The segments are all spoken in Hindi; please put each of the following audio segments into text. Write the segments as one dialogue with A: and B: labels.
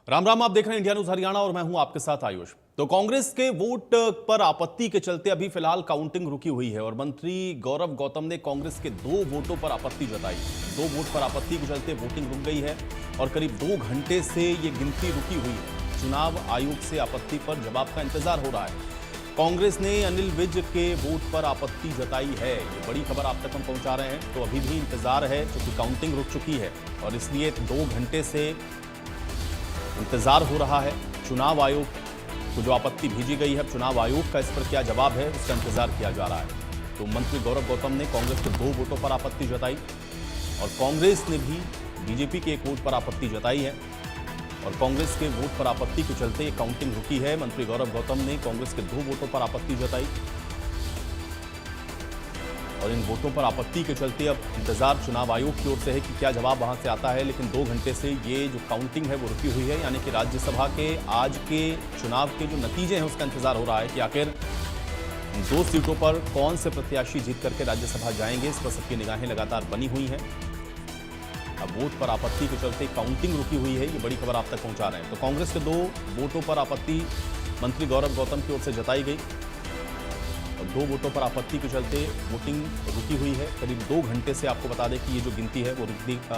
A: राम राम, आप देख रहे हैं इंडिया न्यूज हरियाणा और मैं हूं आपके साथ आयुष। तो कांग्रेस के वोट पर आपत्ति के चलते अभी फिलहाल काउंटिंग रुकी हुई है और मंत्री गौरव गौतम ने कांग्रेस के 2 वोटों पर आपत्ति जताई। 2 वोट पर आपत्ति के चलते वोटिंग रुक गई है और करीब 2 घंटे से ये गिनती रुकी हुई है। चुनाव आयोग से आपत्ति पर जवाब का इंतजार हो रहा है। कांग्रेस ने अनिल विज के वोट पर आपत्ति जताई है। ये बड़ी खबर आप तक हम पहुंचा रहे हैं। तो अभी भी इंतजार है क्योंकि काउंटिंग रुक चुकी है और इसलिए 2 घंटे से इंतजार हो रहा है। चुनाव आयोग को जो आपत्ति भेजी गई है, चुनाव आयोग का इस पर क्या जवाब है, उसका इंतजार किया जा रहा है। तो मंत्री गौरव गौतम ने कांग्रेस के 2 वोटों पर आपत्ति जताई और कांग्रेस ने भी बीजेपी के 1 वोट पर आपत्ति जताई है और कांग्रेस के वोट पर आपत्ति के चलते काउंटिंग रुकी है। मंत्री गौरव गौतम ने कांग्रेस के 2 वोटों पर आपत्ति जताई और इन वोटों पर आपत्ति के चलते अब इंतजार चुनाव आयोग की ओर से है कि क्या जवाब वहां से आता है। लेकिन 2 घंटे से ये जो काउंटिंग है वो रुकी हुई है, यानी कि राज्यसभा के आज के चुनाव के जो नतीजे हैं उसका इंतजार हो रहा है कि आखिर 2 सीटों पर कौन से प्रत्याशी जीत करके राज्यसभा जाएंगे। इस पर सबकी निगाहें लगातार बनी हुई हैं। अब वोट पर आपत्ति के चलते काउंटिंग रुकी हुई है, ये बड़ी खबर आप तक पहुंचा रहे हैं। तो कांग्रेस के 2 वोटों पर आपत्ति मंत्री गौरव गौतम की ओर से जताई गई और 2 वोटों पर आपत्ति के चलते वोटिंग रुकी हुई है। करीब 2 घंटे से आपको बता दें कि ये जो गिनती है वो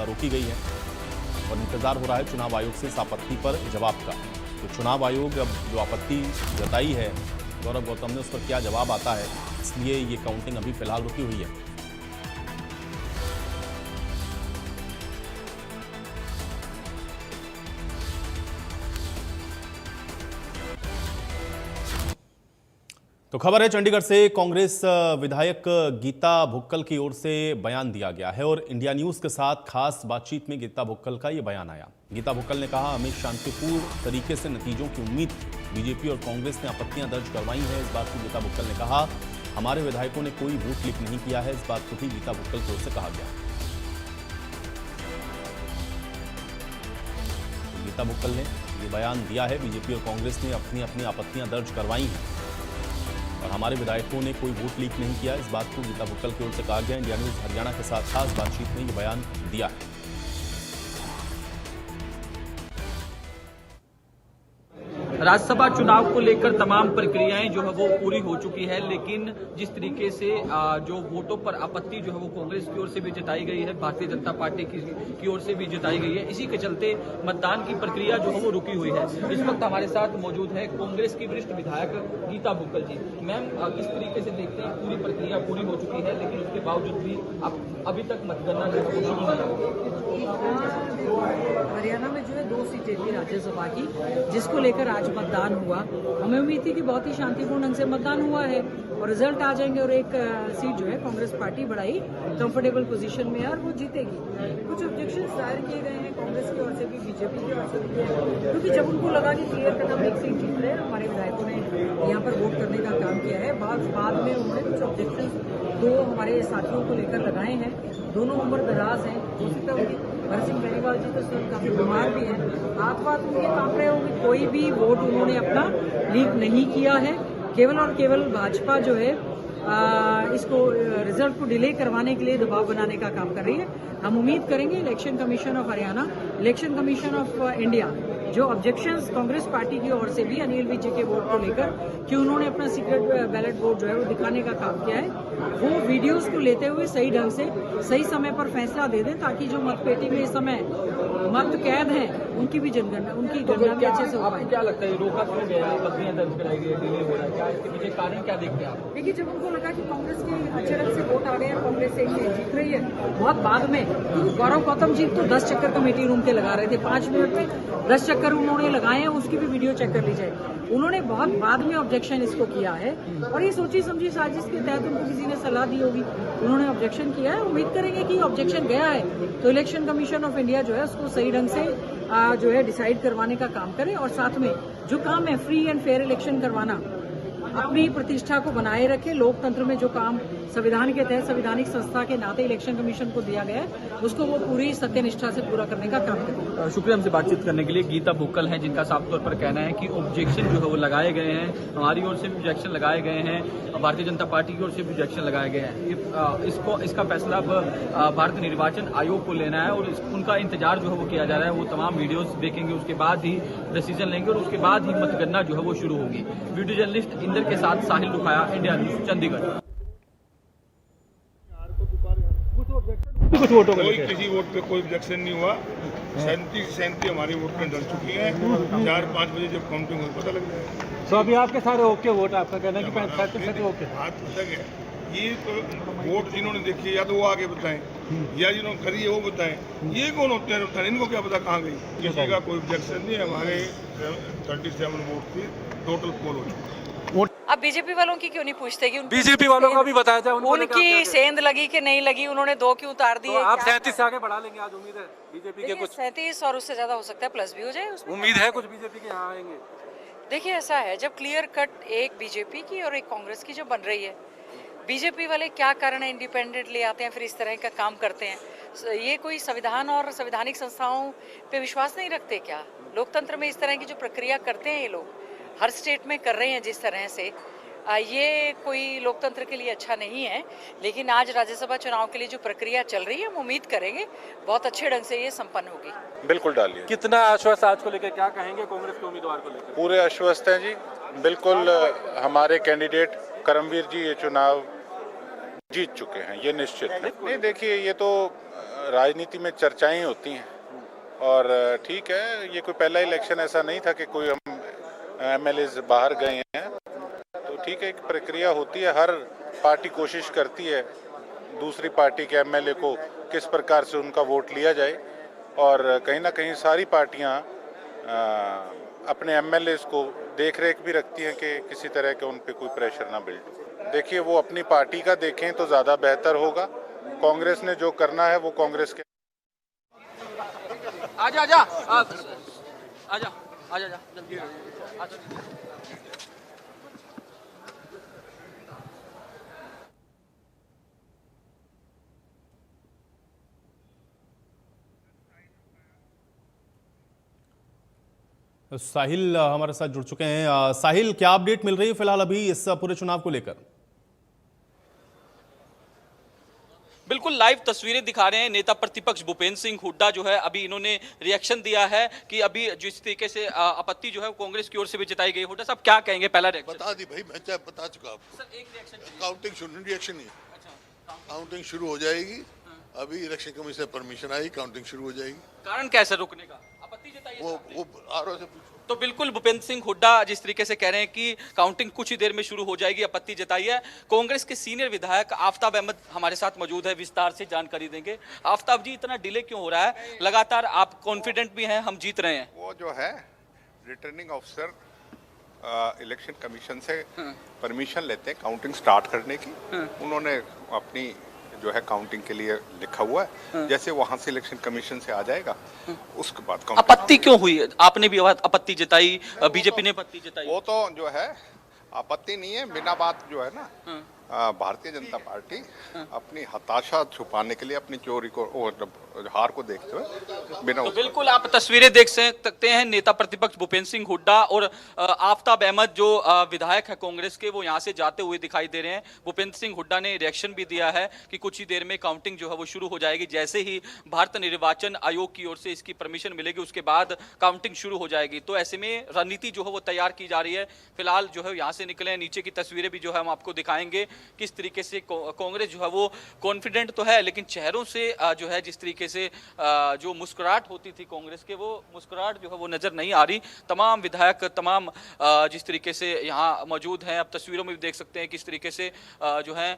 A: रोकी गई है और इंतजार हो रहा है चुनाव आयोग से इस आपत्ति पर जवाब का। तो चुनाव आयोग अब जो आपत्ति जताई है गौरव गौतम ने, उस पर क्या जवाब आता है, इसलिए ये काउंटिंग अभी फिलहाल रुकी हुई है। तो खबर है चंडीगढ़ से कांग्रेस विधायक गीता भुक्कल की ओर से बयान दिया गया है और इंडिया न्यूज के साथ खास बातचीत में गीता भुक्कल का ये बयान आया। गीता भुक्कल ने कहा, हमें शांतिपूर्ण तरीके से नतीजों की उम्मीद थी। बीजेपी और कांग्रेस ने आपत्तियां दर्ज करवाई हैं। इस बात को गीता भुक्कल ने कहा, हमारे विधायकों ने कोई वोट लीक नहीं किया है। इस बात को भी गीता भुक्कल की ओर से कहा गया। गीता भुक्कल ने ये बयान दिया है, बीजेपी और कांग्रेस ने अपनी अपनी आपत्तियां दर्ज करवाई हैं और हमारे विधायकों ने कोई वोट लीक नहीं किया। इस बात को गीता भुक्कल की ओर से कहा गया। इंडिया न्यूज हरियाणा के साथ खास बातचीत में ये बयान दिया है।
B: राज्यसभा चुनाव को लेकर तमाम प्रक्रियाएं जो है वो पूरी हो चुकी है, लेकिन जिस तरीके से जो वोटों पर आपत्ति जो है वो कांग्रेस की ओर से भी जताई गई है, भारतीय जनता पार्टी की ओर से भी जताई गई है, इसी के चलते मतदान की प्रक्रिया जो है वो रुकी हुई है। इस वक्त हमारे साथ मौजूद है कांग्रेस की वरिष्ठ विधायक गीता भुक्कल जी। मैम, किस तरीके से देखते हैं, पूरी प्रक्रिया पूरी हो चुकी है लेकिन उसके बावजूद भी अभी तक मतगणना जो है वो
C: हरियाणा में जो है 2 सीटें थी राज्यसभा की, जिसको लेकर आज मतदान हुआ। हमें उम्मीद थी कि बहुत ही शांतिपूर्ण ढंग से मतदान हुआ है और रिजल्ट आ जाएंगे और एक सीट जो है कांग्रेस पार्टी बड़ा ही कंफर्टेबल पोजीशन में है और वो जीतेगी। कुछ ऑब्जेक्शन दायर किए गए हैं कांग्रेस की ओर से भी, बीजेपी की ओर से भी, क्योंकि जब उनको लगा कि क्लियर कट हम एक सीट जीत रहे हैं, हमारे विधायकों ने यहाँ पर वोट करने का काम किया है। बाद में उन्होंने कुछ ऑब्जेक्शन 2 हमारे साथियों को लेकर लगाए हैं। दोनों उम्र दराज हैं। हो सकता है उनकी भरत सिंह बेनीवाल जी तो काफी बीमार भी हैं, हाथ उनके कांप रहे होंगे। कोई भी वोट उन्होंने अपना लीक नहीं किया है। केवल और केवल भाजपा जो है इसको रिजल्ट को डिले करवाने के लिए दबाव बनाने का काम कर रही है। हम उम्मीद करेंगे election commission of Haryana, election commission of India जो ऑब्जेक्शंस कांग्रेस पार्टी की ओर से भी अनिल विज के वोट को लेकर कि उन्होंने अपना सीक्रेट बैलेट वोट जो है वो दिखाने का काम किया है, वो वीडियोस को लेते हुए सही ढंग से सही समय पर फैसला दे दें, ताकि जो मतपेटी में इस समय मत कैद हैं उनकी भी जनगणना, उनकी गणना भी अच्छे से हो पाए।
B: क्या लगता है रोका क्यों गया है, आपत्तियां दर्ज कराई गई, डिले हो रहा है, क्या इसके पीछे कारण क्या देखते हैं आप?
C: देखिए, जब उनको लगा कि कांग्रेस के अच्छे ढंग से वोट आ गए हैं, कांग्रेस एक जीत रही है, बहुत बाद में गौरव गौतम जी तो 10 चक्कर कमेटी रूम के लगा रहे थे, 5 मिनट में 10 चक्कर उन्होंने लगाए हैं, उसकी भी वीडियो चेक कर ली जाए। उन्होंने बहुत बाद में ऑब्जेक्शन इसको किया है और ये सोची समझी साजिश के तहत उनको किसी ने सलाह दी होगी, उन्होंने ऑब्जेक्शन किया है। उम्मीद करेंगे कि ऑब्जेक्शन गया है तो इलेक्शन कमीशन ऑफ इंडिया जो है उसको सही ढंग से जो है डिसाइड करवाने का काम करे और साथ में जो काम है फ्री एंड फेयर इलेक्शन करवाना, अपनी प्रतिष्ठा को बनाए रखे, लोकतंत्र में जो काम संविधान के तहत संवैधानिक संस्था के नाते इलेक्शन कमीशन को दिया गया है, उसको वो पूरी सत्यनिष्ठा से पूरा करने का काम करेंगे।
B: शुक्रिया हमसे बातचीत करने के लिए। गीता बुक्कल हैं जिनका साफ तौर पर कहना है कि ऑब्जेक्शन जो है वो लगाए गए हैं, हमारी ओर से भी ऑब्जेक्शन लगाए गए हैं, भारतीय जनता पार्टी की ओर से भी ऑब्जेक्शन लगाए गए हैं। इसका फैसला अब भारतीय निर्वाचन आयोग को लेना है और उनका इंतजार जो है वो किया जा रहा है। वो तमाम वीडियोस देखेंगे, उसके बाद ही डिसीजन लेंगे और उसके बाद ही मतगणना जो है वो शुरू होगी। वीडियो जर्नलिस्ट इंदर के साथ साहिल रुखाया, इंडिया न्यूज, चंडीगढ़।
D: कुछ वोटों किसी वोट पे कोई ऑब्जेक्शन नहीं हुआ। 37 हमारी वोट में डल चुकी है। 4-5 बजे जब काउंटिंग हो पता लग जाएगा।
E: तो अभी आपके सारे ओके वोट, आपका कहना है कि 35% ओके।
D: बात अलग है, ये तो वोट जिन्होंने देखी या तो वो आगे बताएं या जिन्होंने करी है वो बताएं। ये कौन होते हैं, इनको क्या पता कहाँ गई। किसी का कोई ऑब्जेक्शन नहीं। हमारे 37 वोट की टोटल पोल हो चुका है।
F: अब बीजेपी वालों की क्यों नहीं पूछते कि
E: बीजेपी वालों का भी बताया जाए,
F: उनकी सेंध लगी कि नहीं लगी, उन्होंने 2 क्यों उतार दी
E: तो
F: है।
E: आप 37 से आगे बढ़ा लेंगे आज, उम्मीद है बीजेपी के कुछ
F: 37 और उससे ज्यादा हो सकता है, प्लस भी हो जाए उसमें।
E: उम्मीद है कुछ बीजेपी के यहाँ आएंगे।
F: देखिए ऐसा है, जब क्लियर कट एक बीजेपी की और एक कांग्रेस की जो बन रही है, बीजेपी वाले क्या कारण है इंडिपेंडेंट ले आते हैं फिर इस तरह का काम करते हैं। ये कोई संविधान और संवैधानिक संस्थाओं पे विश्वास नहीं रखते क्या? लोकतंत्र में इस तरह की जो प्रक्रिया करते हैं ये लोग हर स्टेट में कर रहे हैं जिस तरह से, ये कोई लोकतंत्र के लिए अच्छा नहीं है। लेकिन आज राज्यसभा चुनाव के लिए जो प्रक्रिया चल रही है, हम उम्मीद करेंगे बहुत अच्छे ढंग से ये संपन्न होगी।
G: बिल्कुल डालिए।
E: कितना आश्वस्त आज को लेकर, क्या कहेंगे कांग्रेस के उम्मीदवार को लेकर?
G: पूरे आश्वस्त हैं जी, बिल्कुल। हमारे कैंडिडेट करमवीर जी ये चुनाव जीत चुके हैं, ये निश्चित है। नहीं देखिए, ये तो राजनीति में चर्चाएं होती हैं और ठीक है, ये कोई पहला इलेक्शन ऐसा नहीं था कि कोई हम एमएलए बाहर गए हैं। तो ठीक है, एक प्रक्रिया होती है, हर पार्टी कोशिश करती है दूसरी पार्टी के एमएलए को किस प्रकार से उनका वोट लिया जाए और कहीं ना कहीं सारी पार्टियां अपने एमएलए को देख रेख भी रखती हैं कि किसी तरह के उन पे कोई प्रेशर ना बिल्ड हो। देखिए, वो अपनी पार्टी का देखें तो ज़्यादा बेहतर होगा। कांग्रेस ने जो करना है वो कांग्रेस के।
B: आजा आजा आजा आजा जल्दी आजा।
A: साहिल हमारे साथ जुड़ चुके हैं। साहिल, क्या अपडेट मिल रही है फिलहाल अभी इस पूरे चुनाव को लेकर?
B: बिल्कुल लाइव तस्वीरें दिखा रहे हैं। नेता प्रतिपक्ष भूपेंद्र सिंह हुड्डा जो है अभी इन्होंने रिएक्शन दिया है कि अभी जिस तरीके से आपत्ति जो है कांग्रेस की ओर से भी जताई गई। हुड्डा साहब क्या कहेंगे? पहला रिएक्शन
H: बता दी भाई, मैं चाहे बता चुका आपको।
B: सर एक रिएक्शन
H: काउंटिंग शुरू, रिएक्शन नहीं, काउंटिंग शुरू हो जाएगी। अभी इलेक्शन कमीशन से परमिशन आई, काउंटिंग शुरू हो जाएगी।
B: कारण कैसे रुकने का? आपत्ति जताई
H: वो आरओ से पूछो।
B: तो बिल्कुल भूपेंद्र सिंह हुड्डा जिस तरीके से कह रहे हैं कि काउंटिंग कुछ ही देर में शुरू हो जाएगी, आपत्ति जताई है। कांग्रेस के सीनियर विधायक आफ्ताब अहमद हमारे साथ मौजूद है, विस्तार से जानकारी देंगे। आफ्ताब जी, इतना डिले क्यों हो रहा है? लगातार आप कॉन्फिडेंट भी हैं हम जीत रहे हैं।
I: वो जो है रिटर्निंग ऑफिसर इलेक्शन कमीशन से परमिशन लेते हैं काउंटिंग स्टार्ट करने की। उन्होंने अपनी जो है काउंटिंग के लिए लिखा हुआ है, जैसे वहां से इलेक्शन कमीशन से आ जाएगा उसके बाद।
B: आपत्ति क्यों हुई? आपने भी आपत्ति जताई, बीजेपी ने आपत्ति जताई।
I: वो तो जो है आपत्ति नहीं है, बिना बात जो है ना, भारतीय जनता पार्टी अपनी हताशा छुपाने के लिए अपनी चोरी को और हार को देखते हुए बिना
B: तो बिल्कुल आप तस्वीरें देख सकते हैं। नेता प्रतिपक्ष भूपेंद्र सिंह हुड्डा और आफ्ताब अहमद जो विधायक है कांग्रेस के, वो यहाँ से जाते हुए दिखाई दे रहे हैं। भूपेंद्र सिंह हुड्डा ने रिएक्शन भी दिया है कि कुछ ही देर में काउंटिंग जो है वो शुरू हो जाएगी। जैसे ही भारत निर्वाचन आयोग की ओर से इसकी परमिशन मिलेगी उसके बाद काउंटिंग शुरू हो जाएगी। तो ऐसे में रणनीति जो है वो तैयार की जा रही है। फिलहाल जो है यहाँ से निकले हैं, नीचे की तस्वीरें भी जो है हम आपको दिखाएंगे किस तरीके से कांग्रेस जो है वो कॉन्फिडेंट तो है, लेकिन चेहरों से जो है जिस तरीके से जो मुस्कुराहट होती थी कांग्रेस के, वो मुस्कुराहट जो है वो नजर नहीं आ रही। तमाम विधायक तमाम जिस तरीके से यहाँ मौजूद हैं, आप तस्वीरों में भी देख सकते हैं किस तरीके से जो है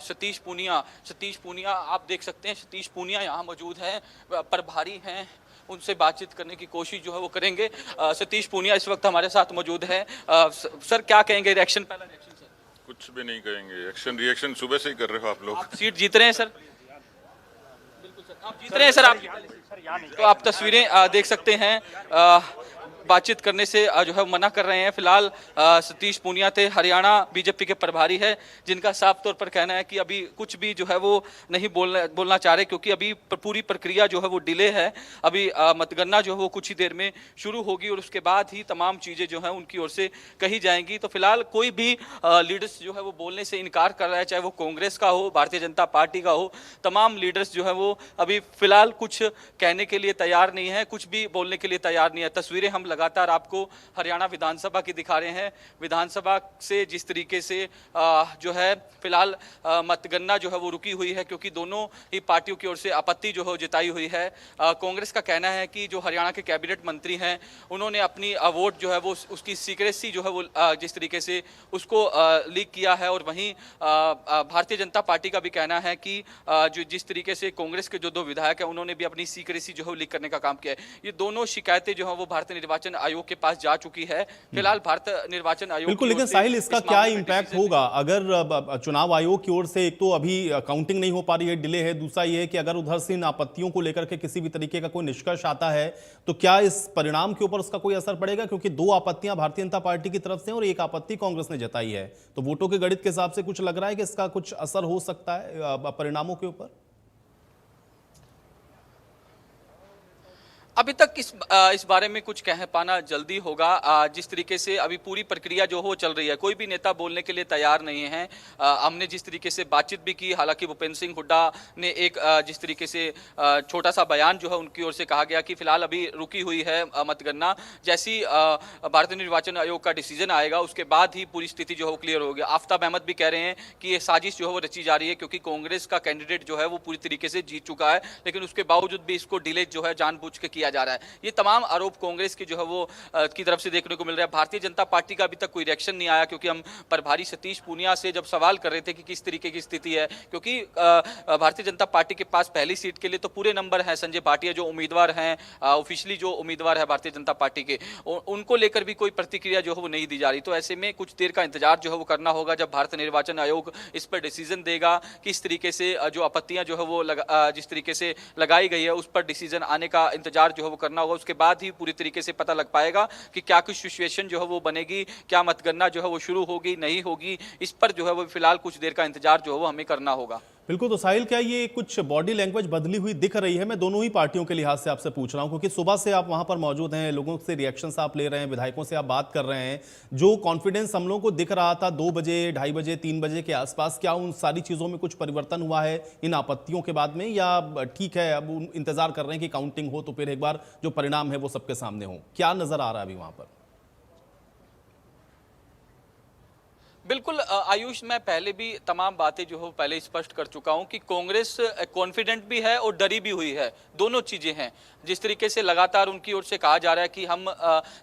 B: सतीश पूनिया आप देख सकते हैं। सतीश पूनिया यहाँ मौजूद हैं, प्रभारी हैं, उनसे बातचीत करने की कोशिश जो है वो करेंगे। सतीश पूनिया इस वक्त हमारे साथ मौजूद हैं। सर क्या कहेंगे? रिएक्शन, पहला रिएक्शन।
J: कुछ भी नहीं कहेंगे, एक्शन रिएक्शन सुबह से ही कर रहे हो आप लोग।
B: आप सीट जीत रहे हैं सर? बिल्कुल सर, आप जीत रहे हैं सर। आप तो आप तस्वीरें देख सकते हैं। बातचीत करने से जो है मना कर रहे हैं। फिलहाल सतीश पूनिया थे, हरियाणा बीजेपी के प्रभारी है, जिनका साफ तौर पर कहना है कि अभी कुछ भी जो है वो नहीं बोलना चाह रहे, क्योंकि अभी पूरी प्रक्रिया जो है वो डिले है। अभी मतगणना जो है वो कुछ ही देर में शुरू होगी और उसके बाद ही तमाम चीजें जो है उनकी ओर से कही जाएंगी। तो फिलहाल कोई भी लीडर्स जो है वो बोलने से इनकार कर रहा है, चाहे वो कांग्रेस का हो, भारतीय जनता पार्टी का हो। तमाम लीडर्स जो है वो अभी फिलहाल कुछ कहने के लिए तैयार नहीं है, कुछ भी बोलने के लिए तैयार नहीं है। तस्वीरें हम लगातार आपको हरियाणा विधानसभा की दिखा रहे हैं। विधानसभा से जिस तरीके से जो है फिलहाल मतगणना जो है वो रुकी हुई है, क्योंकि दोनों ही पार्टियों की ओर से आपत्ति जो है जताई हुई है। कांग्रेस का कहना है कि जो हरियाणा के कैबिनेट मंत्री हैं उन्होंने अपनी वोट जो है वो उसकी सीक्रेसी जो है वो जिस तरीके से उसको लीक किया है, और वहीं भारतीय जनता पार्टी का भी कहना है कि जो जिस तरीके से कांग्रेस के जो दो विधायक हैं उन्होंने भी अपनी सीक्रेसी जो है लीक करने का काम किया है। ये दोनों शिकायतें जो है वो भारतीय निर्वाचन आयोग के पास जा चुकी है। फिलहाल भारतीय निर्वाचन आयोग
A: बिल्कुल, लेकिन साहिल इसका क्या इम्पैक्ट होगा अगर चुनाव आयोग की ओर से, एक तो अभी काउंटिंग नहीं हो पा रही है, डिले है, दूसरा ये है कि अगर उधर से इन आपत्तियों को लेकर के किसी भी तरीके का कोई निष्कर्ष आता है तो क्या इस परिणाम के ऊपर उसका कोई असर पड़ेगा? क्योंकि दो आपत्तियां भारतीय जनता पार्टी की तरफ से और एक आपत्ति कांग्रेस ने जताई है, तो वोटों के गणित के हिसाब से कुछ लग रहा है कि इसका कुछ असर हो सकता है परिणामों के ऊपर।
B: अभी तक इस बारे में कुछ कह पाना जल्दी होगा। जिस तरीके से अभी पूरी प्रक्रिया जो हो चल रही है, कोई भी नेता बोलने के लिए तैयार नहीं है। हमने जिस तरीके से बातचीत भी की, हालांकि भूपेंद्र सिंह हुड्डा ने एक जिस तरीके से छोटा सा बयान जो है उनकी ओर से कहा गया कि फिलहाल अभी रुकी हुई है मतगणना, जैसी भारतीय निर्वाचन आयोग का डिसीजन आएगा उसके बाद ही पूरी स्थिति जो है वो क्लियर होगी। आफ्ताब अहमद भी कह रहे हैं कि ये साजिश जो है वो रची जा रही है, क्योंकि कांग्रेस का कैंडिडेट जो है वो पूरी तरीके से जीत चुका है, लेकिन उसके बावजूद भी इसको डिले जो है जानबूझ के किया जा रहा है। ये तमाम आरोप कांग्रेस की जो है वो की तरफ से देखने को मिल रहा है। भारतीय जनता पार्टी का अभी तक कोई रिएक्शन नहीं आया, क्योंकि हम प्रभारी सतीश पूनिया से जब सवाल कर रहे थे कि किस तरीके की स्थिति है, क्योंकि भारतीय जनता पार्टी के पास पहली सीट के लिए तो पूरे नंबर हैं। संजय भाटिया जो उम्मीदवार हैं, ऑफिशियली जो उम्मीदवार है भारतीय जनता पार्टी के, उनको लेकर भी कोई प्रतिक्रिया जो है वो नहीं दी जा रही। तो ऐसे में कुछ देर का इंतजार जो है वो करना होगा, जब भारतीय निर्वाचन आयोग इस पर डिसीजन देगा, किस तरीके से जो आपत्तियां जो है वो जिस तरीके से लगाई गई है उस पर डिसीजन आने का इंतजार जो है वो करना होगा। उसके बाद ही पूरी तरीके से पता लग पाएगा कि क्या कुछ सिचुएशन जो है वो बनेगी, क्या मतगणना जो है वो शुरू होगी नहीं होगी। इस पर जो है वो फिलहाल कुछ देर का इंतजार जो है वो हमें करना होगा।
A: बिल्कुल, तो साहिल क्या ये कुछ बॉडी लैंग्वेज बदली हुई दिख रही है? मैं दोनों ही पार्टियों के लिहाज से आपसे पूछ रहा हूं, क्योंकि सुबह से आप वहां पर मौजूद हैं, लोगों से रिएक्शंस आप ले रहे हैं, विधायकों से आप बात कर रहे हैं। जो कॉन्फिडेंस हम लोगों को दिख रहा था 2 बजे, 2:30 बजे, 3 बजे के आसपास, क्या उन सारी चीज़ों में कुछ परिवर्तन हुआ है इन आपत्तियों के बाद में, या ठीक है अब इंतजार कर रहे हैं कि काउंटिंग हो तो फिर एक बार जो परिणाम है वो सबके सामने हो? क्या नजर आ रहा है अभी वहां पर?
B: बिल्कुल आयुष, मैं पहले भी तमाम बातें जो हो पहले स्पष्ट कर चुका हूं कि कांग्रेस कॉन्फिडेंट भी है और डरी भी हुई है, दोनों चीजें हैं। जिस तरीके से लगातार उनकी ओर से कहा जा रहा है कि हम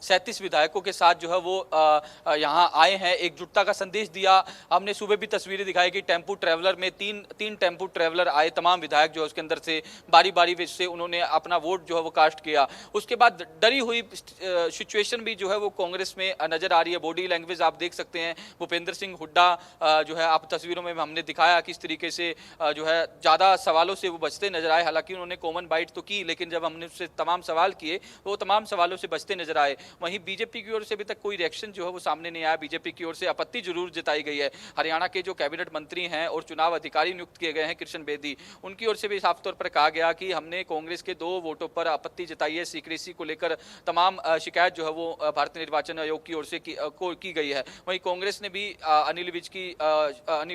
B: 37 विधायकों के साथ जो है वो यहां आए हैं, एकजुटता का संदेश दिया। हमने सुबह भी तस्वीरें दिखाई कि टेम्पू ट्रैवलर में तीन टेम्पू ट्रैवलर आए, तमाम विधायक जो है उसके अंदर से बारी बारी से उन्होंने अपना वोट जो है वो कास्ट किया। उसके बाद डरी हुई सिचुएशन भी जो है वो कांग्रेस में नजर आ रही है। बॉडी लैंग्वेज आप देख सकते हैं, भूपेंद्र सिंह हुड्डा जो है आप तस्वीरों में हमने दिखाया किस तरीके से जो है ज्यादा सवालों से वो बचते नजर आए। हालांकि उन्होंने कॉमन बाइट तो की, लेकिन जब हमने उससे तमाम सवाल किए वो तमाम सवालों से बचते नजर आए। वहीं बीजेपी की ओर से अभी तक कोई रिएक्शन जो है वो सामने नहीं आया। बीजेपी की ओर से आपत्ति जरूर जताई गई है। हरियाणा के जो कैबिनेट मंत्री हैं और चुनाव अधिकारी नियुक्त किए गए हैं कृष्ण बेदी, उनकी ओर से भी साफ तौर पर कहा गया कि हमने कांग्रेस के 2 वोटों पर आपत्ति जताई है। सीक्रेसी को लेकर तमाम शिकायत जो है वो भारतीय निर्वाचन आयोग की ओर से की गई है। वहीं कांग्रेस ने भी अनिल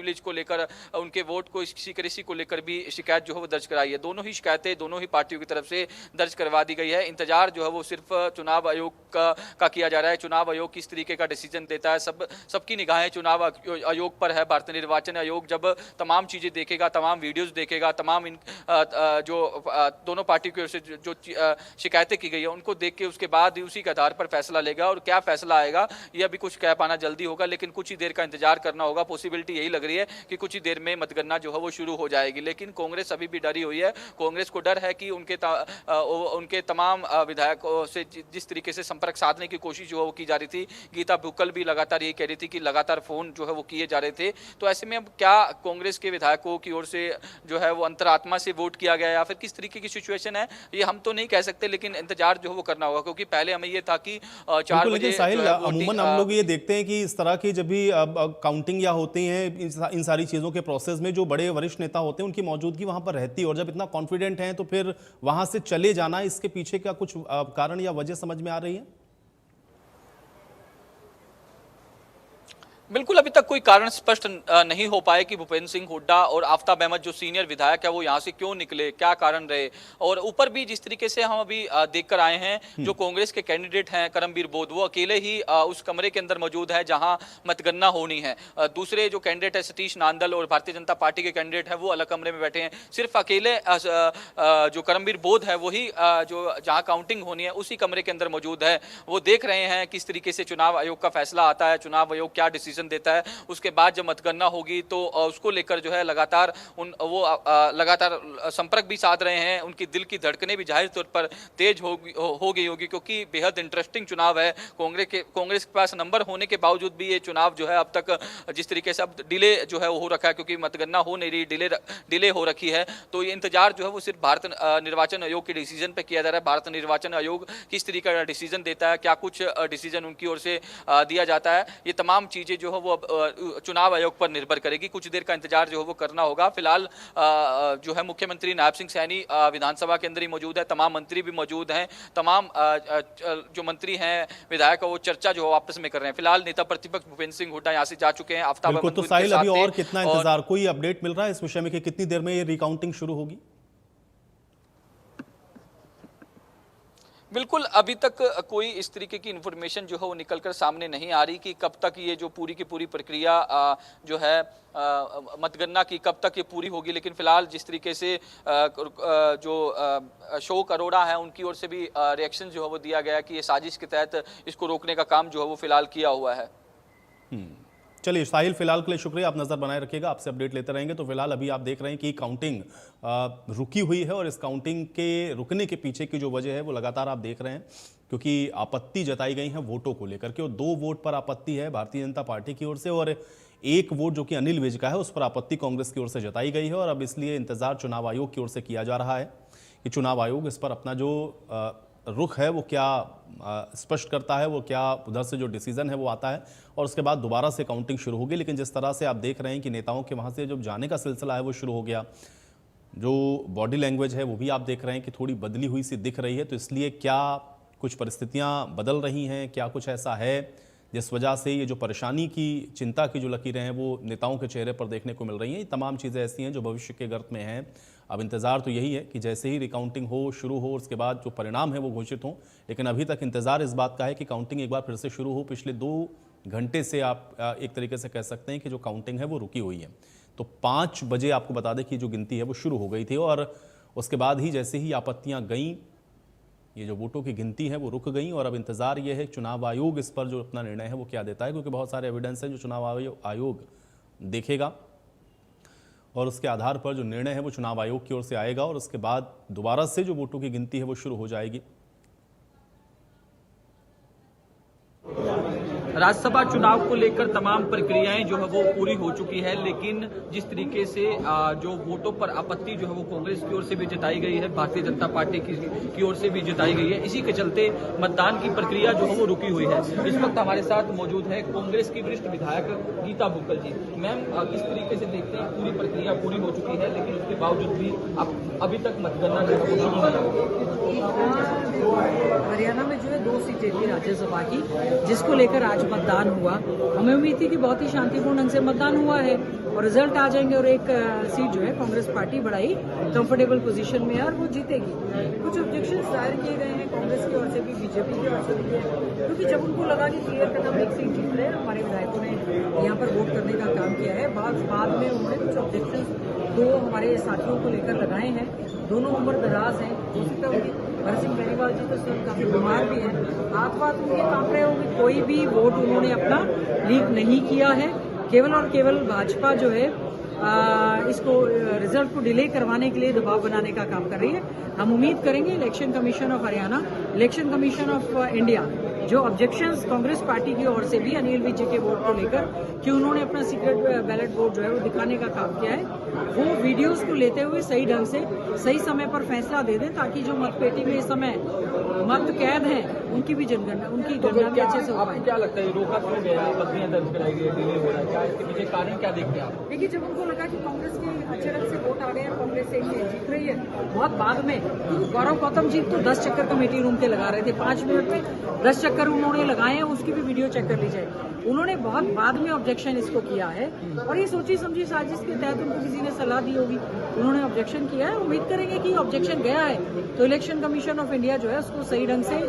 B: विज को लेकर उनके वोट को सीक्रेसी को लेकर भी शिकायत जो है वो दर्ज कराई है। दोनों ही शिकायतें दोनों ही पार्टियों की तरफ से दर्ज करवा दी गई है। इंतजार जो है वो सिर्फ चुनाव आयोग का किया जा रहा है। चुनाव आयोग किस तरीके का डिसीजन देता है, सबकी निगाहें चुनाव आयोग पर है। भारतीय निर्वाचन आयोग जब तमाम चीजें देखेगा, तमाम वीडियोस देखेगा, तमाम जो दोनों पार्टियों की ओर से जो शिकायतें की गई है उनको देख के उसके बाद ही उसी के आधार पर फैसला लेगा। और क्या फैसला आएगा ये अभी कुछ कह पाना जल्दी होगा, लेकिन कुछ ही देर का इंतजार करना होगा। पॉसिबिलिटी यही लग रही है कि कुछ ही देर में मतगणना जो है वो शुरू हो जाएगी। लेकिन कांग्रेस अभी भी डरी हुई है। कांग्रेस को डर है कि उनके उनके तमाम विधायकों से जिस तरीके से संपर्क साधने की कोशिश जो है वो की जा रही थी। गीता बुक्कल भी लगातार ये कह रही थी कि लगातार फोन जो है वो किए जा रहे थे। तो ऐसे में अब क्या कांग्रेस के विधायकों की ओर से जो है वो अंतरात्मा से वोट किया गया या फिर किस तरीके की सिचुएशन है, ये हम तो नहीं कह सकते, लेकिन इंतजार जो है वो करना होगा, क्योंकि पहले हमें ये था कि 4 बजे
A: साहिल, अमूमन हम लोग ये देखते हैं कि इस तरह की जब भी काउंटिंग या होती है इन सारी चीजों के प्रोसेस में जो बड़े वरिष्ठ नेता होते हैं उनकी मौजूदगी वहां पर रहती है, और जब इतना कॉन्फिडेंट हैं तो फिर वहां से चले जाना, इसके पीछे का कुछ कारण या वजह समझ में आ रही है?
B: बिल्कुल अभी तक कोई कारण स्पष्ट नहीं हो पाए कि भूपेंद्र सिंह हुड्डा और आफ्ताब अहमद जो सीनियर विधायक है वो यहाँ से क्यों निकले, क्या कारण रहे। और ऊपर भी जिस तरीके से हम अभी देखकर आए हैं, जो कांग्रेस के कैंडिडेट हैं करमबीर बोध, वो अकेले ही उस कमरे के अंदर मौजूद है जहां मतगणना होनी है। दूसरे जो कैंडिडेट है सतीश नांदल और भारतीय जनता पार्टी के कैंडिडेट हैं वो अलग कमरे में बैठे हैं। सिर्फ अकेले जो करमबीर बोध है वही जो जहाँ काउंटिंग होनी है उसी कमरे के अंदर मौजूद है। वो देख रहे हैं किस तरीके से चुनाव आयोग का फैसला आता है, चुनाव आयोग क्या डिसीजन देता है। उसके बाद जब मतगणना होगी तो उसको लेकर जो है लगातार लगातार संपर्क भी साध रहे हैं। उनकी दिल की धड़कनें भी जाहिर तौर पर तेज हो गई होगी, क्योंकि बेहद इंटरेस्टिंग चुनाव है। कांग्रेस के पास नंबर होने के बावजूद भी ये चुनाव जो है अब तक जिस तरीके से अब डिले जो है वो हो रखा है, क्योंकि मतगणना हो नहीं रही, डिले हो रखी है। तो ये इंतजार जो है वो सिर्फ भारत निर्वाचन आयोग के डिसीजन पे किया जा रहा है। भारत निर्वाचन आयोग किस तरीके का डिसीजन देता है, क्या कुछ डिसीजन उनकी ओर से दिया जाता है, ये तमाम चीजें जो है वो चुनाव आयोग पर निर्भर करेगी। कुछ देर का इंतजार जो है वो करना होगा। फिलहाल जो है मुख्यमंत्री नायब सिंह सैनी विधानसभा के अंदर ही मौजूद है, तमाम मंत्री भी मौजूद हैं, तमाम जो मंत्री हैं विधायक वो चर्चा जो आपस में कर रहे हैं। फिलहाल नेता प्रतिपक्ष भूपेंद्र सिंह हुड्डा यहाँ से जा चुके हैं। आफ्ताब अहमद
A: तो साहिल, अभी और कितना इंतजार, कोई अपडेट मिल रहा है इस विषय में कि कितनी देर में ये रिकाउंटिंग शुरू होगी?
B: बिल्कुल अभी तक कोई इस तरीके की इन्फॉर्मेशन जो है वो निकलकर सामने नहीं आ रही कि कब तक ये जो पूरी की पूरी प्रक्रिया जो है मतगणना की कब तक ये पूरी होगी। लेकिन फिलहाल जिस तरीके से जो अशोक अरोड़ा है उनकी ओर से भी रिएक्शन जो है वो दिया गया कि ये साजिश के तहत इसको रोकने का काम जो है वो फिलहाल किया हुआ है।
A: चलिए साहिल, फिलहाल के लिए शुक्रिया, आप नजर बनाए रखिएगा, आपसे अपडेट लेते रहेंगे। तो फिलहाल अभी आप देख रहे हैं कि काउंटिंग रुकी हुई है, और इस काउंटिंग के रुकने के पीछे की जो वजह है वो लगातार आप देख रहे हैं, क्योंकि आपत्ति जताई गई है वोटों को लेकर के, और 2 वोट पर आपत्ति है भारतीय जनता पार्टी की ओर से, और 1 वोट जो कि अनिल विज का है उस पर आपत्ति कांग्रेस की ओर से जताई गई है। और अब इसलिए इंतजार चुनाव आयोग की ओर से किया जा रहा है कि चुनाव आयोग इस पर अपना जो रुख है वो क्या स्पष्ट करता है, वो क्या उधर से जो डिसीजन है वो आता है, और उसके बाद दोबारा से काउंटिंग शुरू होगी। लेकिन जिस तरह से आप देख रहे हैं कि नेताओं के वहाँ से जब जाने का सिलसिला है वो शुरू हो गया, जो बॉडी लैंग्वेज है वो भी आप देख रहे हैं कि थोड़ी बदली हुई सी दिख रही है। तो इसलिए क्या कुछ परिस्थितियाँ बदल रही हैं, क्या कुछ ऐसा है जिस वजह से ये जो परेशानी की, चिंता की जो लकीरें हैं वो नेताओं के चेहरे पर देखने को मिल रही हैं। ये तमाम चीज़ें ऐसी हैं जो भविष्य के गर्त में हैं। अब इंतज़ार तो यही है कि जैसे ही रिकाउंटिंग हो, शुरू हो, उसके बाद जो परिणाम है वो घोषित हों। लेकिन अभी तक इंतज़ार इस बात का है कि काउंटिंग एक बार फिर से शुरू हो। पिछले 2 घंटे से आप एक तरीके से कह सकते हैं कि जो काउंटिंग है वो रुकी हुई है। तो 5 बजे आपको बता दें कि जो गिनती है वो शुरू हो गई थी, और उसके बाद ही जैसे ही आपत्तियाँ गईं, ये जो वोटों की गिनती है वो रुक गई। और अब इंतज़ार ये है चुनाव आयोग इस पर जो अपना निर्णय है वो क्या देता है, क्योंकि बहुत सारे एविडेंस हैं जो चुनाव आयोग देखेगा, और उसके आधार पर जो निर्णय है वो चुनाव आयोग की ओर से आएगा, और उसके बाद दोबारा से जो वोटों की गिनती है वो शुरू हो जाएगी।
B: राज्यसभा चुनाव को लेकर तमाम प्रक्रियाएं जो है वो पूरी हो चुकी है, लेकिन जिस तरीके से जो वोटों पर आपत्ति जो है वो कांग्रेस की ओर से भी जताई गई है, भारतीय जनता पार्टी की ओर से भी जताई गई है, इसी के चलते मतदान की प्रक्रिया जो है वो रुकी हुई है। इस वक्त हमारे साथ मौजूद है कांग्रेस की वरिष्ठ विधायक गीता बुक्कल जी। मैम, किस तरीके से देखते हैं पूरी प्रक्रिया पूरी हो चुकी है, लेकिन उसके बावजूद भी अभी तक मतगणना जो है शुरू नहीं हुई।
C: हरियाणा में जो है 2 सीटें थी राज्यसभा की, जिसको लेकर आज मतदान हुआ। हमें उम्मीद थी कि बहुत ही शांतिपूर्ण ढंग से मतदान हुआ है और रिजल्ट आ जाएंगे, और एक सीट जो है कांग्रेस पार्टी बड़ा ही कंफर्टेबल पोजीशन में है और वो जीतेगी। कुछ ऑब्जेक्शंस दायर किए गए हैं कांग्रेस की ओर से भी, बीजेपी की ओर से भी, क्योंकि जब उनको लगा कि क्लियर कट हम एक सीट जीत रहे हैं, हमारे विधायकों ने यहाँ पर वोट करने का काम किया है। बाद में उन्होंने कुछ ऑब्जेक्शंस 2 हमारे साथियों को लेकर लगाए हैं। दोनों उम्र दराज हैं, हो सकता है उनकी भरत सिंह बेनीवाल जी तो सर काफी बीमार भी हैं, हाथ उनके कांप रहे होंगे। कोई भी वोट उन्होंने अपना लीक नहीं किया है। केवल और केवल भाजपा जो है इसको रिजल्ट को डिले करवाने के लिए दबाव बनाने का काम कर रही है। हम उम्मीद करेंगे election commission of Haryana, election commission of India जो ऑब्जेक्शंस कांग्रेस पार्टी की ओर से भी अनिल विज के वोट को लेकर कि उन्होंने अपना सीक्रेट बैलेट वोट जो है वो दिखाने का काम किया है, वो वीडियोस को लेते हुए सही ढंग से सही समय पर फैसला दे दें ताकि जो मतपेटी में इस समय मत कैद हैं उनकी भी जनगणना, उनकी गणना भी अच्छे से हो पाए।
B: क्या लगता है रोका क्यों गया, आपत्तियां दर्ज कराई गई, डिले हो रहा है, क्या इसके पीछे कारण क्या देखते हैं आप?
C: देखिए, जब उनको लगा कि कांग्रेस के अच्छे ढंग से वोट आ गए हैं, कांग्रेस से जीत रही है, बहुत बाद में गौरव गौतम जी तो 10 चक्कर कमेटी रूम के लगा रहे थे, 5 मिनट में 10 चक्कर उन्होंने लगाए हैं, उसकी भी वीडियो चेक कर लीजिए। उन्होंने बहुत बाद में ऑब्जेक्शन इसको किया है और ये सोची समझी साजिश के तहत उनको किसी ने सलाह दी होगी, उन्होंने ऑब्जेक्शन किया है। उम्मीद करेंगे कि ऑब्जेक्शन गया है तो इलेक्शन कमीशन ऑफ इंडिया जो है उसको सही ढंग से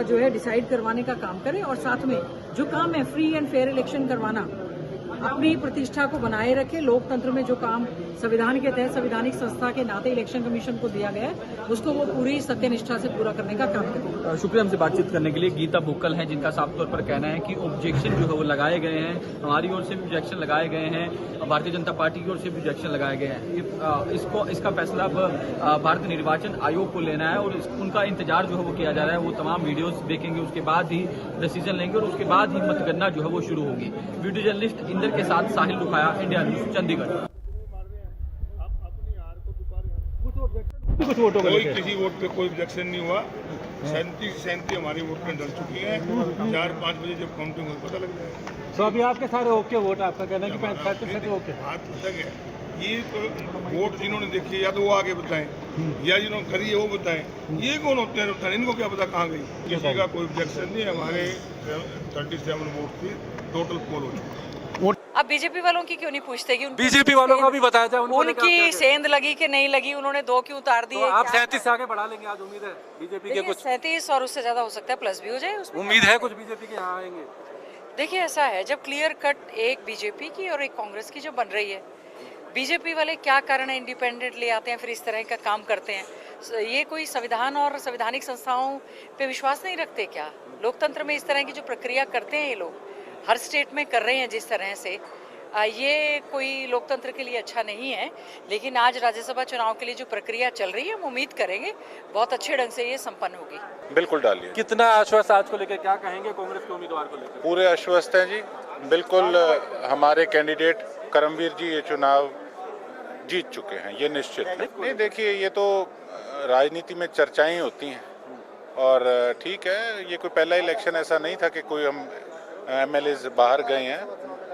C: जो है डिसाइड करवाने का काम करे और साथ में जो काम है फ्री एंड फेयर इलेक्शन करवाना, अपनी प्रतिष्ठा को बनाए रखे। लोकतंत्र में जो काम संविधान के तहत संवैधानिक संस्था के नाते इलेक्शन कमीशन को दिया गया है उसको वो पूरी सत्यनिष्ठा से पूरा करने का काम करें।
B: शुक्रिया हमसे बातचीत करने के लिए। गीता भुक्कल हैं जिनका साफ तौर पर कहना है कि ऑब्जेक्शन जो है वो लगाए गए हैं, हमारी ओर से भी ऑब्जेक्शन लगाए गए हैं, भारतीय जनता पार्टी की ओर से भी ऑब्जेक्शन लगाए गए हैं। इसका फैसला अब भारतीय निर्वाचन आयोग को लेना है और उनका इंतजार जो है वो किया जा रहा है। वो तमाम वीडियोस देखेंगे, उसके बाद ही डिसीजन लेंगे और उसके बाद ही मतगणना जो है वो शुरू होगी। वीडियो जर्नलिस्ट इंदर के साथ साहिल रुखाया, इंडिया न्यूज, चंडीगढ़।
D: कोई किसी वोट पे कोई ऑब्जेक्शन नहीं हुआ। 37 हमारी वोट में डल चुकी है। 4-5 बजे जब काउंटिंग होगी पता लग जाएगा।
E: तो अभी आपके सारे ओके वोट, आपका कहना है कि 35% ओके।
D: बात तक है ये तो वोट जिन्होंने देखी या तो वो आगे बताएं या जिन्होंने करी है वो बताएं। ये कौन होते हैं, इनको क्या पता कहाँ गई। किसी का कोई ऑब्जेक्शन नहीं है। हमारे 37 वोट थी, टोटल पोल हो चुका है।
F: अब बीजेपी वालों की क्यों नहीं पूछते कि
E: बीजेपी वालों को भी बताया जाए
F: उनकी सेंध लगी कि नहीं लगी, उन्होंने 2 क्यों उतार दिए।
E: आप 37 से आगे बढ़ा लेंगे आज, उम्मीद है बीजेपी के कुछ
F: 37 और उससे ज्यादा हो सकता है, प्लस भी हो जाए उसमें।
E: उम्मीद है कुछ बीजेपी के यहाँ आएंगे।
F: देखिए, ऐसा है जब क्लियर कट एक बीजेपी की और एक कांग्रेस की जो बन रही है, बीजेपी वाले क्या कारण है इंडिपेंडेंट ले आते हैं, फिर इस तरह का काम करते हैं। ये कोई संविधान और संवैधानिक संस्थाओं पे विश्वास नहीं रखते क्या? लोकतंत्र में इस तरह की जो प्रक्रिया करते हैं ये लोग हर स्टेट में कर रहे हैं जिस तरह से, ये कोई लोकतंत्र के लिए अच्छा नहीं है। लेकिन आज राज्यसभा चुनाव के लिए जो प्रक्रिया चल रही है, हम उम्मीद करेंगे बहुत अच्छे ढंग से ये संपन्न होगी।
G: बिल्कुल डालिए।
E: कितना आश्वस्त आज को लेकर क्या कहेंगे कांग्रेस के उम्मीदवार को लेकर?
G: पूरे आश्वस्त हैं जी। बिल्कुल हमारे कैंडिडेट करमवीर जी ये चुनाव जीत चुके हैं, ये निश्चित है। नहीं, देखिए ये तो राजनीति में चर्चाएं होती हैं और ठीक है, ये कोई पहला इलेक्शन ऐसा नहीं था कि कोई हम एमएलए बाहर गए हैं,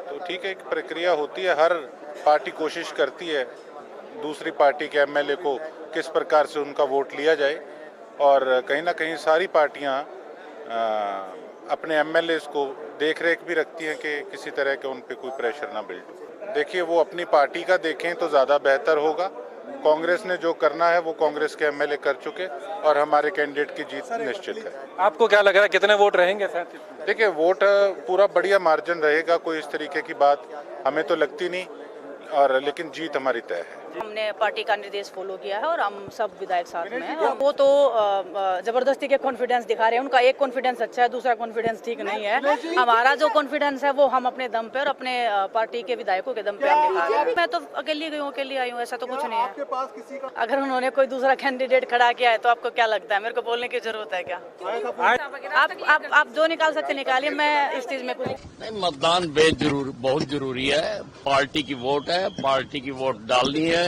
G: तो ठीक है, एक प्रक्रिया होती है। हर पार्टी कोशिश करती है दूसरी पार्टी के एमएलए को किस प्रकार से उनका वोट लिया जाए और कहीं ना कहीं सारी पार्टियां अपने एमएलए को देख रेख भी रखती हैं कि किसी तरह के उन पे कोई प्रेशर ना बिल्ड हो। देखिए, वो अपनी पार्टी का देखें तो ज़्यादा बेहतर होगा। कांग्रेस ने जो करना है वो कांग्रेस के एमएलए कर चुके और हमारे कैंडिडेट की जीत निश्चित है।
E: आपको क्या लग रहा है कितने वोट रहेंगे?
G: देखिए, वोट पूरा बढ़िया मार्जिन रहेगा, कोई इस तरीके की बात हमें तो लगती नहीं, और लेकिन जीत हमारी तय है।
K: हमने पार्टी का निर्देश फॉलो किया है और हम सब विधायक साथ में हैं। वो तो जबरदस्ती के कॉन्फिडेंस दिखा रहे हैं। उनका एक कॉन्फिडेंस अच्छा है, दूसरा कॉन्फिडेंस ठीक नहीं है। हमारा जो कॉन्फिडेंस है वो हम अपने दम पे और अपने पार्टी के विधायकों के दम पे हम दिखा रहे हैं। मैं तो अकेली गई हूँ, अकेली आई हूँ, ऐसा तो कुछ नहीं है। अगर उन्होंने कोई दूसरा कैंडिडेट खड़ा किया है तो आपको क्या लगता है, मेरे को बोलने की जरूरत है क्या? आप जो निकाल सकते निकालिए, मैं इस चीज में कुछ
L: नहीं। मतदान बहुत जरूरी है। पार्टी की वोट है, पार्टी की वोट डालनी है,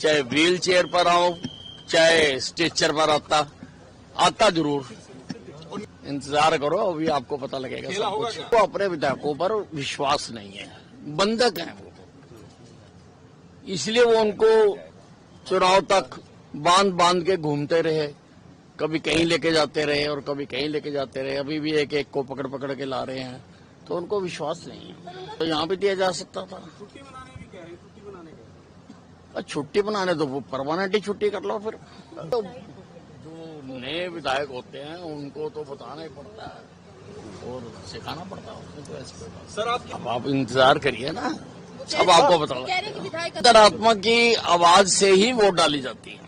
L: चाहे व्हील चेयर पर आओ चाहे स्ट्रेचर पर आता जरूर। इंतजार करो, अभी आपको पता लगेगा सब कुछ। वो अपने विधायकों पर विश्वास नहीं है, बंधक हैं वो, इसलिए वो उनको चुनाव तक बांध के घूमते रहे, कभी कहीं लेके जाते रहे और कभी कहीं लेके जाते रहे। अभी भी एक एक को पकड़ के ला रहे हैं, तो उनको विश्वास नहीं है। तो यहाँ भी दिया जा सकता था। छुट्टी बनाने दो, वो परमानेंट ही छुट्टी कर लो फिर। तो जो नए विधायक होते हैं उनको तो बताना ही पड़ता है और सिखाना पड़ता है तो सर आप इंतजार करिए ना, अब आपको बताओ। अंतरात्मा की आवाज से ही वोट डाली जाती है।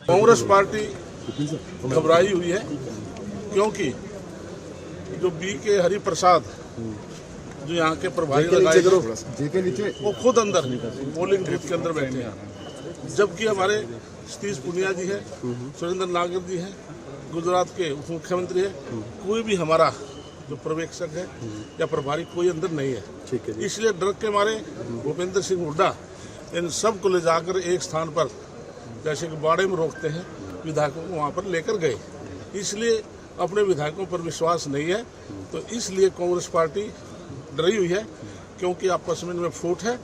M: कांग्रेस पार्टी घबराई हुई है क्योंकि जो बी के हरिप्रसाद जो यहाँ के प्रभारी लगाए गए वो खुद अंदर पोलिंग बूथ के अंदर बैठे हैं, जबकि हमारे सतीश पूनिया जी है, सुरेंद्र नागर जी हैं, गुजरात के उप मुख्यमंत्री है, कोई भी हमारा जो पर्यवेक्षक है या प्रभारी कोई अंदर नहीं है। इसलिए डर के मारे भूपेंद्र सिंह हुड्डा इन सब को ले जाकर एक स्थान पर जैसे कि बाड़े में रोकते हैं, विधायकों को वहाँ पर लेकर गए। इसलिए अपने विधायकों पर विश्वास नहीं है, तो इसलिए कांग्रेस पार्टी डरी हुई है, क्योंकि आपस में इनमें फूट है,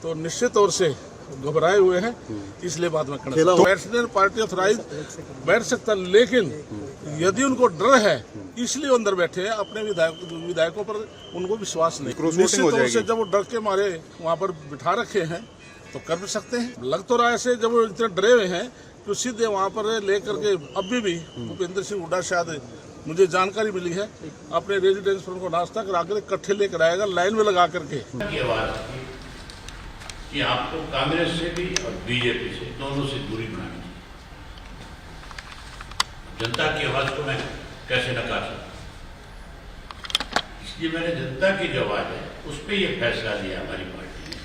M: तो निश्चित तौर से घबराए हुए हैं। इसलिए बाद में बैट्समैन पार्टी ऑथराइज बैठ सकता, लेकिन यदि उनको डर है इसलिए अंदर बैठे हैं, अपने विधायकों पर उनको विश्वास नहीं। निश्चित तौर से जब वो डर के मारे वहाँ पर बिठा रखे हैं तो कर भी सकते हैं। लग तो रहा है ऐसे, जब वो इतने डरे हुए हैं तो सीधे वहाँ पर लेकर के अभी भी भूपेंद्र सिंह हुड्डा, शायद मुझे जानकारी मिली है, अपने रेजिडेंस पर उनको नाश्ता करा कर इकट्ठे लेकर आएगा लाइन में लगा करके।
L: कि आपको कांग्रेस से भी और बीजेपी से दोनों से दूरी बनानी चाहिए। जनता की आवाज को मैं कैसे नकार सकता, इसलिए मैंने जनता की जो आवाज है उस पर यह फैसला लिया हमारी पार्टी ने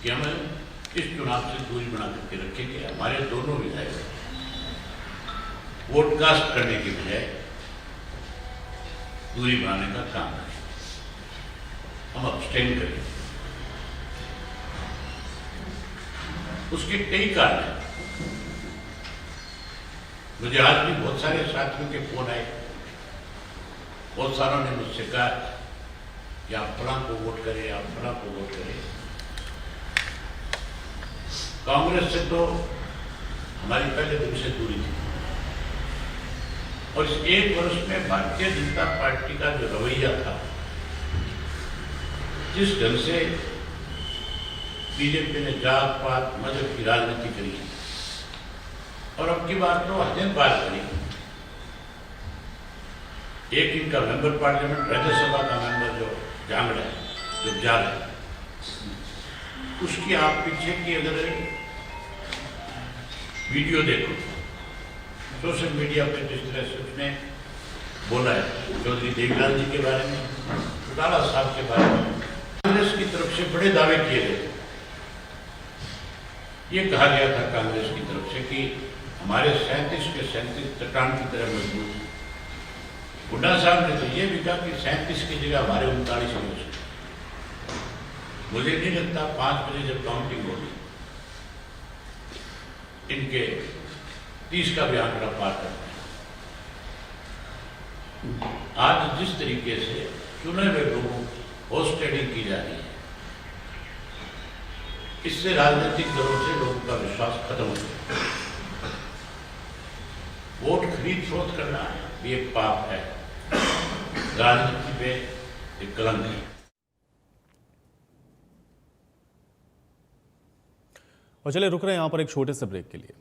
L: कि हम इस चुनाव से दूरी बना करके रखेंगे। हमारे दोनों विधायक वोट कास्ट करने की बजाय दूरी बनाने का काम करें, हम अब्सटेन करें। उसके कई कारण हैं। मुझे आज भी बहुत सारे साथियों के फोन आए, बहुत सारों ने मुझसे कहा कि आप फलां को वोट करें, आप फलां को वोट करें। कांग्रेस से तो हमारी पहले दिन से दूरी थी, और इस एक वर्ष में भारतीय जनता पार्टी का जो रवैया था, जिस ढंग से बीजेपी ने जात पात मजहब की राजनीति करी, और अब की बात तो हद बात करी। एक इनका मेंबर पार्लियामेंट, राज्यसभा का मेंबर जो जांगड़ा है, जो जाल है, उसकी आप पीछे की अगर वीडियो देखो सोशल मीडिया पे, जिस तरह से उसने बोला है चौधरी देवीलाल जी के बारे में, चौटाला साहब के बारे में, कांग्रेस की तरफ से बड़े दावे किए गए। ये कहा गया था कांग्रेस की तरफ से कि हमारे 37 के 37 चट्टान की तरह मजबूत है। हुड्डा साहब ने तो ये भी कहा कि 37 की जगह हमारे 39 हो सकते। मुझे नहीं लगता 5 बजे जब काउंटिंग होगी इनके 30 का भी आंकड़ा पार करते हैं। आज जिस तरीके से चुने हुए लोगों होस्ट ट्रेडिंग की जा रही है, इससे राजनीतिक दलों से लोगों का विश्वास खत्म हो गया। वोट खरीद फरोख्त करना ये पाप है, राजनीति पे एक कलंक है।
A: और चलिए रुक रहे हैं यहाँ पर एक छोटे से ब्रेक के लिए।